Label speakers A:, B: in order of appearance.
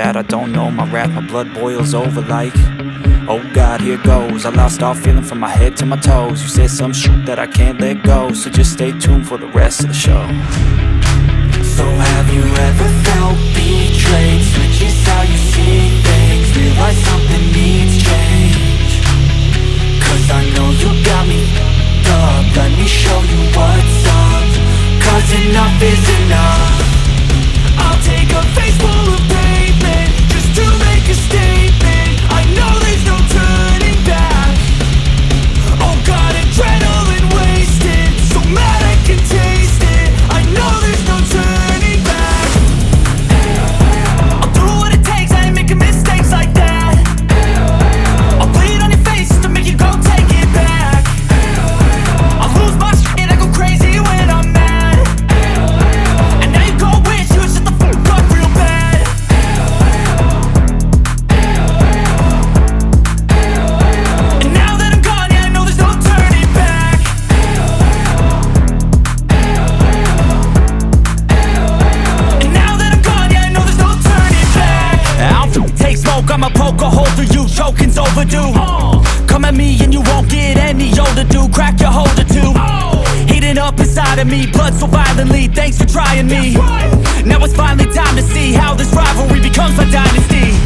A: that, I don't know my wrath, my blood boils over like, oh God, here goes. I lost all feeling from my head to my toes. You said some shit that I can't let go, so just stay tuned for the rest of the show. So have you ever felt betrayed? Switches how you see things, realize something needs change. Cause I know you got me f***ed up, let me show you what's up. Cause enough is enough. I'll take a face full of pavement just to make a statement. I know there's no turning back. Oh God, adrenaline wasted, so mad I can taste it. I know there's no turning back. I'll do what it takes, I ain't making mistakes like that. I'll bleed on your face to make you go take it back. I'll lose my shit and I go crazy when I'm mad. And now you go wish you would shut the fuck up real bad. And now that I'm gone, yeah, I know there's no turning back. And now that I'm gone, yeah, I know there's no turning back. I'll take smoke, I'ma poke a hole through you, choking's overdue. Come at me and you won't get any older, dude. Crack your holder too. Heating up inside of me, blood so violently. Thanks for trying me. Now it's finally time to see how this rivalry becomes my dynasty.